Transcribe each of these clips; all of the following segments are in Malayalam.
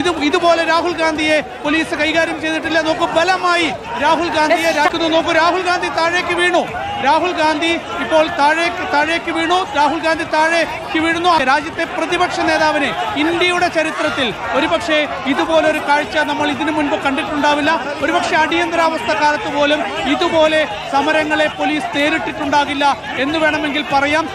ഇതുപോലെ രാഹുൽ ഗാന്ധിയെ പോലീസ് കൈകാര്യം ചെയ്തിട്ടില്ല. നോക്കൂ, ബലമായി രാഹുൽ ഗാന്ധിയെ നോക്കൂ. രാഹുൽ ഗാന്ധി താഴേക്ക് വീണു. രാഹുൽ ഗാന്ധി ഇപ്പോൾ താഴേക്ക് വീണു. രാഹുൽ ഗാന്ധി താഴേക്ക് വീഴുന്നു. രാജ്യത്തെ പ്രതിപക്ഷ നേതാവിനെ ഇന്ത്യയുടെ ചരിത്രത്തിൽ ഒരുപക്ഷെ ഇതുപോലൊരു കാഴ്ച നമ്മൾ ഇതിനു മുൻപ് കണ്ടിട്ടുണ്ടാവില്ല. ഒരുപക്ഷെ അടിയന്തരാവസ്ഥ കാലത്ത് പോലും ഇതുപോലെ സമരങ്ങളെ പോലീസ് നേരിട്ടിട്ടുണ്ടാകില്ല എന്ന് വേണമെങ്കിൽ പറയാം.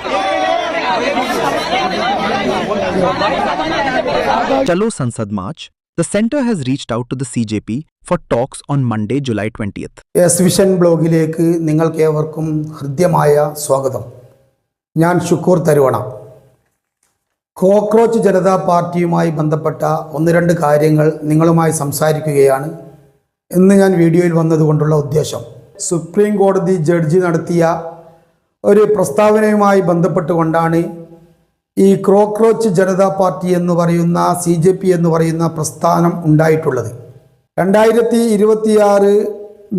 Chalo Sansad March. The centre has reached out to the CJP for talks on Monday, July 20th. S vision ബ്ലോഗിലേക്ക് നിങ്ങൾക്കേവർക്കും ഹൃദ്യമായ സ്വാഗതം. ഞാൻ ഷുക്കൂർ തരുവണ. കോക്രോച്ച് ജനതാ പാർട്ടിയുമായി ബന്ധപ്പെട്ട ഒന്ന് രണ്ട് കാര്യങ്ങൾ നിങ്ങളുമായി സംസാരിക്കുകയാണ് ഇന്ന് ഞാൻ വീഡിയോയിൽ വന്നതുകൊണ്ടുള്ള ഉദ്ദേശം. സുപ്രീം കോടതി ജഡ്ജി നടത്തിയ ഒരു പ്രസ്താവനയുമായി ബന്ധപ്പെട്ടുകൊണ്ടാണ് ഈ കോക്രോച്ച് ജനതാ പാർട്ടി എന്ന് പറയുന്ന CJP എന്ന് പറയുന്ന പ്രസ്ഥാനം ഉണ്ടായിട്ടുള്ളത്. 2026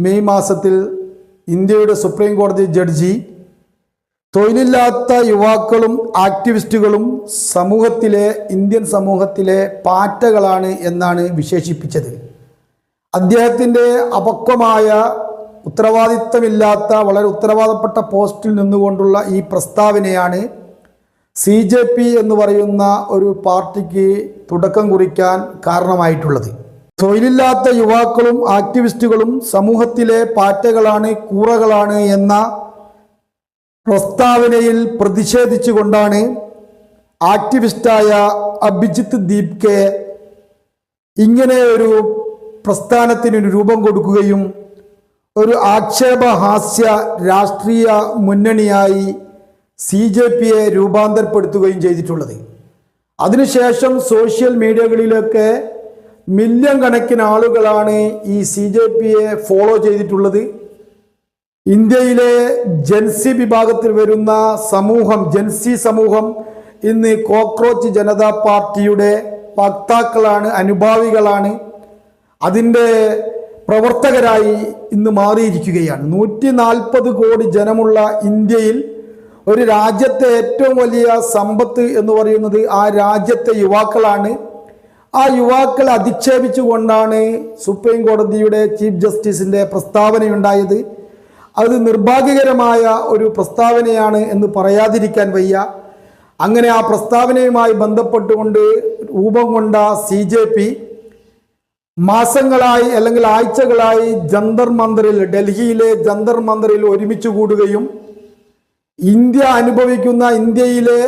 മെയ് മാസത്തിൽ ഇന്ത്യയുടെ സുപ്രീം കോടതി ജഡ്ജി തൊഴിലില്ലാത്ത യുവാക്കളും ആക്ടിവിസ്റ്റുകളും ഇന്ത്യൻ സമൂഹത്തിലെ പാറ്റകളാണ് എന്നാണ് വിശേഷിപ്പിച്ചത്. അദ്ദേഹത്തിൻ്റെ അപക്വമായ ഉത്തരവാദിത്തമില്ലാത്ത വളരെ ഉത്തരവാദപ്പെട്ട പോസ്റ്റിൽ നിന്നുകൊണ്ടുള്ള ഈ പ്രസ്താവനയാണ് CJP എന്ന് പറയുന്ന ഒരു പാർട്ടിക്ക് തുടക്കം കുറിക്കാൻ കാരണമായിട്ടുള്ളത്. തൊഴിലില്ലാത്ത യുവാക്കളും ആക്ടിവിസ്റ്റുകളും സമൂഹത്തിലെ പാറ്റകളാണ്, കൂറകളാണ് എന്ന പ്രസ്താവനയിൽ പ്രതിഷേധിച്ചുകൊണ്ടാണ് ആക്ടിവിസ്റ്റായ അഭിജിത്ത് ദീപ്കെ ഇങ്ങനെ ഒരു പ്രസ്ഥാനത്തിന് രൂപം കൊടുക്കുകയും ഒരു ആക്ഷേപഹാസ്യ രാഷ്ട്രീയ മുന്നണിയായി CJPയെ രൂപാന്തരപ്പെടുത്തുകയും ചെയ്തിട്ടുള്ളത്. അതിനുശേഷം സോഷ്യൽ മീഡിയകളിലൊക്കെ മില്യൺ കണക്കിന് ആളുകളാണ് ഈ CJPയെ ഫോളോ ചെയ്തിട്ടുള്ളത്. ഇന്ത്യയിലെ ജൻസി വിഭാഗത്തിൽ വരുന്ന ജൻസി സമൂഹം ഇന്ന് കോക്രോച്ച് ജനതാ പാർട്ടിയുടെ വക്താക്കളാണ്, അനുഭാവികളാണ്, അതിൻ്റെ പ്രവർത്തകരായി ഇന്ന് മാറിയിരിക്കുകയാണ്. 140 കോടി ജനമുള്ള ഇന്ത്യയിൽ ഒരു രാജ്യത്തെ ഏറ്റവും വലിയ സമ്പത്ത് എന്ന് പറയുന്നത് ആ രാജ്യത്തെ യുവാക്കളാണ്. ആ യുവാക്കളെ അധിക്ഷേപിച്ചുകൊണ്ടാണ് സുപ്രീം കോടതിയുടെ ചീഫ് ജസ്റ്റിസിൻ്റെ പ്രസ്താവനയുണ്ടായത്. അത് നിർഭാഗ്യകരമായ ഒരു പ്രസ്താവനയാണ് എന്ന് പറയാതിരിക്കാൻ വയ്യ. അങ്ങനെ ആ പ്രസ്താവനയുമായി ബന്ധപ്പെട്ടുകൊണ്ട് രൂപം കൊണ്ട CJP മാസങ്ങളായി അല്ലെങ്കിൽ ആഴ്ചകളായി ഡൽഹിയിലെ ജന്തർ മന്ദിറിൽ ഒരുമിച്ച് കൂടുകയും ഇന്ത്യയിലെ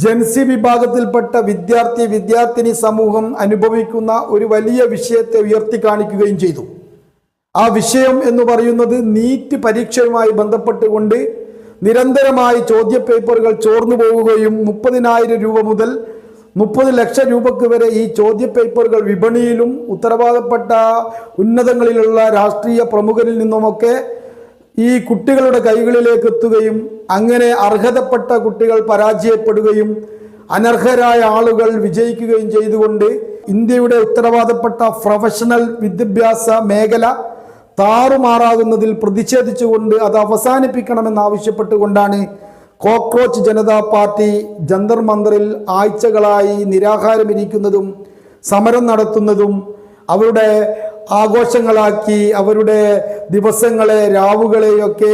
ജൻസി വിഭാഗത്തിൽപ്പെട്ട വിദ്യാർത്ഥിനി സമൂഹം അനുഭവിക്കുന്ന ഒരു വലിയ വിഷയത്തെ ഉയർത്തി കാണിക്കുകയും ചെയ്തു. ആ വിഷയം എന്ന് പറയുന്നത് നീറ്റ് പരീക്ഷയുമായി ബന്ധപ്പെട്ടുകൊണ്ട് നിരന്തരമായി ചോദ്യപേപ്പറുകൾ ചോർന്നു പോവുകയും 30,000 രൂപ മുതൽ 30 ലക്ഷം രൂപയ്ക്ക് വരെ ഈ ചോദ്യപേപ്പറുകൾ വിപണിയിലും ഉത്തരവാദപ്പെട്ട ഉന്നതങ്ങളിലുള്ള രാഷ്ട്രീയ പ്രമുഖരിൽ നിന്നുമൊക്കെ ഈ കുട്ടികളുടെ കൈകളിലേക്ക് എത്തുകയും അങ്ങനെ അർഹതപ്പെട്ട കുട്ടികൾ പരാജയപ്പെടുകയും അനർഹരായ ആളുകൾ വിജയിക്കുകയും ചെയ്തുകൊണ്ട് ഇന്ത്യയുടെ ഉത്തരവാദപ്പെട്ട പ്രൊഫഷണൽ വിദ്യാഭ്യാസ മേഖല താറുമാറാകുന്നതിൽ പ്രതിഷേധിച്ചുകൊണ്ട് അത് അവസാനിപ്പിക്കണമെന്നാവശ്യപ്പെട്ടുകൊണ്ടാണ് കോക്രോച്ച് ജനതാ പാർട്ടി ജന്തർ മന്ദിറിൽ ആഴ്ചകളായി നിരാഹാരമിരിക്കുന്നതും സമരം നടത്തുന്നതും അവരുടെ ആഘോഷങ്ങളാക്കി അവരുടെ ദിവസങ്ങളെ രാവുകളെയൊക്കെ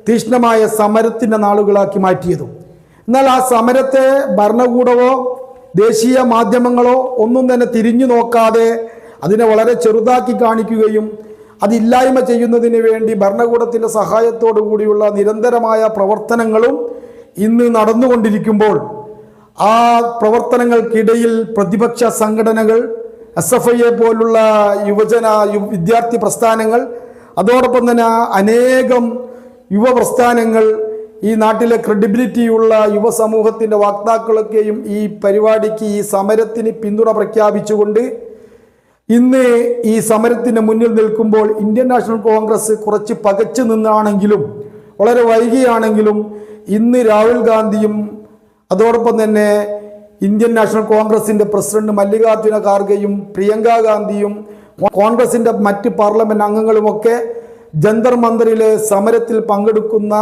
തീക്ഷ്ണമായ സമരത്തിൻ്റെ നാളുകളാക്കി മാറ്റിയതും. എന്നാൽ ആ സമരത്തെ ഭരണകൂടമോ ദേശീയ മാധ്യമങ്ങളോ ഒന്നും തന്നെ തിരിഞ്ഞു നോക്കാതെ അതിനെ വളരെ ചെറുതാക്കി കാണിക്കുകയും അതില്ലായ്മ ചെയ്യുന്നതിന് വേണ്ടി ഭരണകൂടത്തിൻ്റെ സഹായത്തോടു കൂടിയുള്ള നിരന്തരമായ പ്രവർത്തനങ്ങളും ഇന്ന് നടന്നുകൊണ്ടിരിക്കുമ്പോൾ ആ പ്രവർത്തനങ്ങൾക്കിടയിൽ പ്രതിപക്ഷ സംഘടനകൾ, SFI പോലുള്ള വിദ്യാർത്ഥി പ്രസ്ഥാനങ്ങൾ, അതോടൊപ്പം തന്നെ അനേകം യുവ പ്രസ്ഥാനങ്ങൾ, ഈ നാട്ടിലെ ക്രെഡിബിലിറ്റിയുള്ള യുവസമൂഹത്തിൻ്റെ വക്താക്കളൊക്കെയും ഈ പരിപാടിക്ക്, ഈ സമരത്തിന് പിന്തുണ പ്രഖ്യാപിച്ചുകൊണ്ട് ഇന്ന് ഈ സമരത്തിന് മുന്നിൽ നിൽക്കുമ്പോൾ ഇന്ത്യൻ നാഷണൽ കോൺഗ്രസ് കുറച്ച് പകച്ചു നിന്നാണെങ്കിലും വളരെ വൈകിയാണെങ്കിലും ഇന്ന് രാഹുൽ ഗാന്ധിയും അതോടൊപ്പം തന്നെ ഇന്ത്യൻ നാഷണൽ കോൺഗ്രസിൻ്റെ പ്രസിഡന്റ് മല്ലികാർജുന ഖാർഗെയും പ്രിയങ്ക ഗാന്ധിയും കോൺഗ്രസിൻ്റെ മറ്റ് പാർലമെൻറ്റ് അംഗങ്ങളുമൊക്കെ ജന്തർ മന്ദിറിലെ സമരത്തിൽ പങ്കെടുക്കുന്ന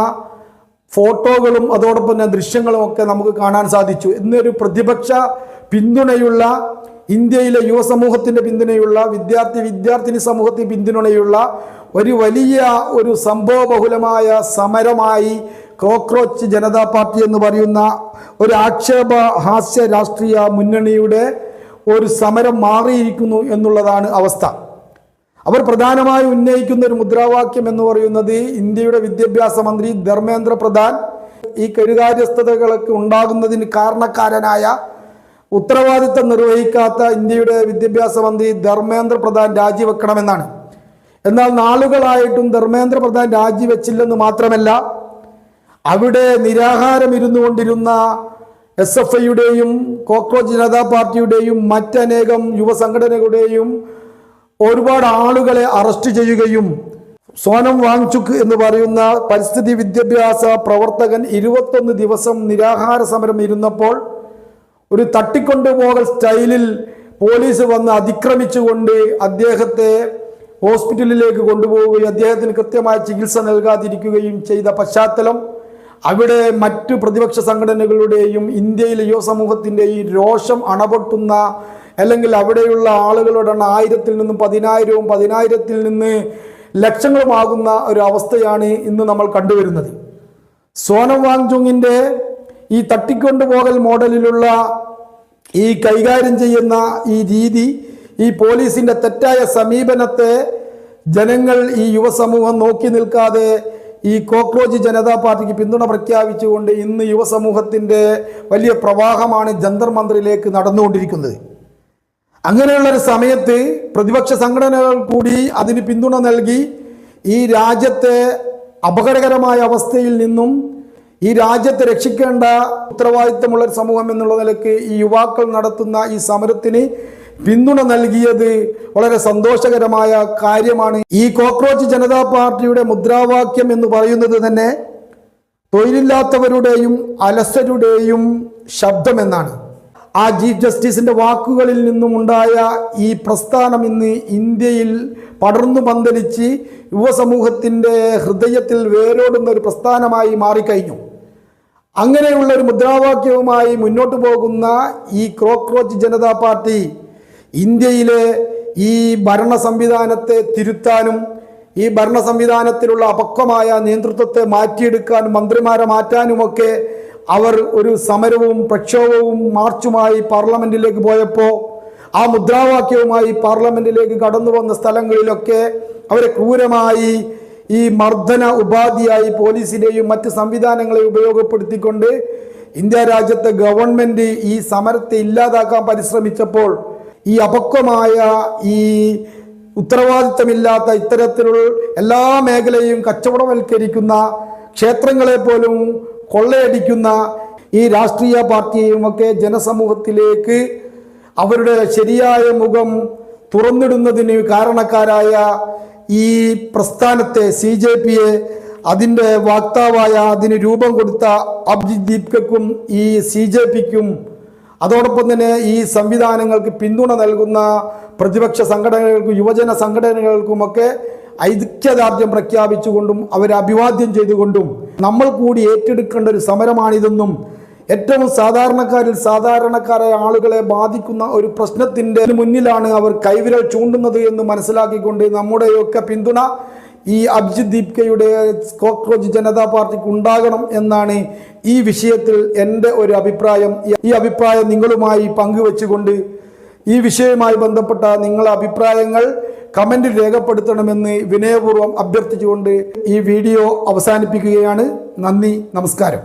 ഫോട്ടോകളും അതോടൊപ്പം തന്നെ ദൃശ്യങ്ങളും ഒക്കെ നമുക്ക് കാണാൻ സാധിച്ചു. ഇന്നൊരു പ്രതിപക്ഷ പിന്തുണയുള്ള ഇന്ത്യയിലെ യുവസമൂഹത്തിൻ്റെ പിന്തുണയുള്ള വിദ്യാർത്ഥിനി സമൂഹത്തിന് പിന്തുണയുള്ള ഒരു വലിയ ഒരു സംഭവബഹുലമായ സമരമായി കോക്രോച്ച് ജനതാ പാർട്ടി എന്ന് പറയുന്ന ഒരു ആക്ഷേപഹാസ്യ രാഷ്ട്രീയ മുന്നണിയുടെ ഒരു സമരം മാറിയിരിക്കുന്നു എന്നുള്ളതാണ് അവസ്ഥ. അവർ പ്രധാനമായി ഉന്നയിക്കുന്ന ഒരു മുദ്രാവാക്യം എന്ന് പറയുന്നത് ഇന്ത്യയുടെ വിദ്യാഭ്യാസ മന്ത്രി ധർമ്മേന്ദ്ര പ്രധാൻ ഈ കെടുകാര്യസ്ഥതകളൊക്കെ ഉണ്ടാകുന്നതിന് കാരണക്കാരനായ ഉത്തരവാദിത്തം നിർവഹിക്കാത്ത ഇന്ത്യയുടെ വിദ്യാഭ്യാസ മന്ത്രി ധർമ്മേന്ദ്ര പ്രധാൻ രാജിവെക്കണമെന്നാണ്. എന്നാൽ നാളുകളായിട്ടും ധർമ്മേന്ദ്ര പ്രധാൻ രാജിവെച്ചില്ലെന്ന് മാത്രമല്ല, അവിടെ നിരാഹാരം ഇരുന്നു കൊണ്ടിരുന്ന SFIയുടെയും കോക്രോച്ച് ജനതാ പാർട്ടിയുടെയും മറ്റനേകം യുവസംഘടനകളുടെയും ഒരുപാട് ആളുകളെ അറസ്റ്റ് ചെയ്യുകയും സോനം വാങ്ചുക് എന്ന് പറയുന്ന പരിസ്ഥിതി വിദ്യാഭ്യാസ പ്രവർത്തകൻ 21 ദിവസം നിരാഹാര സമരം ഇരുന്നപ്പോൾ ഒരു തട്ടിക്കൊണ്ടുപോകൽ സ്റ്റൈലിൽ പോലീസ് വന്ന് അതിക്രമിച്ചുകൊണ്ട് അദ്ദേഹത്തെ ഹോസ്പിറ്റലിലേക്ക് കൊണ്ടുപോവുകയും അദ്ദേഹത്തിന് കൃത്യമായ ചികിത്സ നൽകാതിരിക്കുകയും ചെയ്ത പശ്ചാത്തലം അവിടെ മറ്റു പ്രതിപക്ഷ സംഘടനകളുടെയും ഇന്ത്യയിലെ യുവസമൂഹത്തിൻ്റെയും രോഷം അണപൊട്ടുന്ന, അല്ലെങ്കിൽ അവിടെയുള്ള ആളുകളുടെ 1000-ൽ നിന്നും 10,000-ഉം 10,000-ൽ നിന്ന് ലക്ഷങ്ങളുമാകുന്ന ഒരു അവസ്ഥയാണ് ഇന്ന് നമ്മൾ കണ്ടുവരുന്നത്. സോനം വാങ്ചുങ്ങിൻ്റെ ഈ തട്ടിക്കൊണ്ടുപോകൽ മോഡലിലുള്ള ഈ കൈകാര്യം ചെയ്യുന്ന ഈ രീതി, ഈ പോലീസിൻ്റെ തെറ്റായ സമീപനത്തെ ജനങ്ങൾ, ഈ യുവസമൂഹം നോക്കി നിൽക്കാതെ ഈ കോക്രോച്ച് ജനതാ പാർട്ടിക്ക് പിന്തുണ പ്രഖ്യാപിച്ചുകൊണ്ട് ഇന്ന് യുവസമൂഹത്തിൻ്റെ വലിയ പ്രവാഹമാണ് ജന്തർ മന്ദിറിലേക്ക് നടന്നുകൊണ്ടിരിക്കുന്നത്. അങ്ങനെയുള്ളൊരു സമയത്ത് പ്രതിപക്ഷ സംഘടനകൾ കൂടി അതിന് പിന്തുണ നൽകി ഈ രാജ്യത്തെ അപകടകരമായ അവസ്ഥയിൽ നിന്നും ഈ രാജ്യത്തെ രക്ഷിക്കേണ്ട ഉത്തരവാദിത്തമുള്ള ഒരു സമൂഹം എന്നുള്ള നിലയ്ക്ക് ഈ യുവാക്കൾ നടത്തുന്ന ഈ സമരത്തിന് പിന്തുണ നൽകിയത് വളരെ സന്തോഷകരമായ കാര്യമാണ്. ഈ കോക്രോച്ച് ജനതാ പാർട്ടിയുടെ മുദ്രാവാക്യം എന്ന് പറയുന്നത് തന്നെ തൊഴിലില്ലാത്തവരുടെയും അലസരുടെയും ശബ്ദമെന്നാണ്. ആ ചീഫ് ജസ്റ്റിസിന്റെ വാക്കുകളിൽ നിന്നുമുണ്ടായ ഈ പ്രസ്ഥാനം ഇന്ന് ഇന്ത്യയിൽ പടർന്നു പന്തലിച്ച് യുവസമൂഹത്തിൻ്റെ ഹൃദയത്തിൽ വേരോടുന്ന ഒരു പ്രസ്ഥാനമായി മാറിക്കഴിഞ്ഞു. അങ്ങനെയുള്ള ഒരു മുദ്രാവാക്യവുമായി മുന്നോട്ട് പോകുന്ന ഈ കോക്രോച്ച് ജനതാ പാർട്ടി ഇന്ത്യയിലെ ഈ ഭരണ സംവിധാനത്തെ തിരുത്താനും ഈ ഭരണ സംവിധാനത്തിലുള്ള അപക്വമായ നേതൃത്വത്തെ മാറ്റിയെടുക്കാനും മന്ത്രിമാരെ മാറ്റാനുമൊക്കെ അവർ ഒരു സമരവും പ്രക്ഷോഭവും മാർച്ചുമായി പാർലമെന്റിലേക്ക് പോയപ്പോൾ ആ മുദ്രാവാക്യവുമായി പാർലമെന്റിലേക്ക് കടന്നു വന്ന സ്ഥലങ്ങളിലൊക്കെ അവരെ ക്രൂരമായി ഈ മർദ്ദന ഉപാധിയായി പോലീസിനെയും മറ്റ് സംവിധാനങ്ങളെ ഉപയോഗപ്പെടുത്തിക്കൊണ്ട് ഇന്ത്യ രാജ്യത്തെ ഗവൺമെന്റ് ഈ സമരത്തെ ഇല്ലാതാക്കാൻ പരിശ്രമിച്ചപ്പോൾ ഈ അപക്വമായ ഈ ഉത്തരവാദിത്തമില്ലാത്ത ഇത്തരത്തിലുള്ള എല്ലാ മേഖലയും കച്ചവടവൽക്കരിക്കുന്ന, ക്ഷേത്രങ്ങളെ പോലും കൊള്ളയടിക്കുന്ന ഈ രാഷ്ട്രീയ പാർട്ടിയുമൊക്കെ ജനസമൂഹത്തിലേക്ക് അവരുടെ ശരിയായ മുഖം തുറന്നിടുന്നതിന് കാരണക്കാരായ ഈ പ്രസ്ഥാനത്തെ CJPയെ അതിൻ്റെ വാക്താവായ അതിന് രൂപം കൊടുത്ത അഭിജിത് ദീപ്കക്കും ഈ CJPക്കും അതോടൊപ്പം തന്നെ ഈ സംവിധാനങ്ങൾക്ക് പിന്തുണ നൽകുന്ന പ്രതിപക്ഷ സംഘടനകൾക്കും യുവജന സംഘടനകൾക്കുമൊക്കെ ഐക്യദാർഢ്യം പ്രഖ്യാപിച്ചുകൊണ്ടും അവരെ അഭിവാദ്യം ചെയ്തുകൊണ്ടും നമ്മൾ കൂടി ഏറ്റെടുക്കേണ്ട ഒരു സമരമാണിതെന്നും ഏറ്റവും സാധാരണക്കാരായ ആളുകളെ ബാധിക്കുന്ന ഒരു പ്രശ്നത്തിൻ്റെ മുന്നിലാണ് അവർ കൈവിരൽ ചൂണ്ടുന്നത് എന്ന് മനസ്സിലാക്കിക്കൊണ്ട് നമ്മുടെയൊക്കെ പിന്തുണ ഈ അഭിജിത് ദീപ്കയുടെ കോക്രോച്ച് ജനതാ പാർട്ടിക്ക് ഉണ്ടാകണം എന്നാണ് ഈ വിഷയത്തിൽ എൻ്റെ ഒരു അഭിപ്രായം. ഈ അഭിപ്രായം നിങ്ങളുമായി പങ്കുവെച്ചുകൊണ്ട് ഈ വിഷയവുമായി ബന്ധപ്പെട്ട നിങ്ങളുടെ അഭിപ്രായങ്ങൾ കമന്റിൽ രേഖപ്പെടുത്തണമെന്ന് വിനയപൂർവ്വം അഭ്യർത്ഥിച്ചുകൊണ്ട് ഈ വീഡിയോ അവസാനിപ്പിക്കുകയാണ്. നന്ദി, നമസ്കാരം.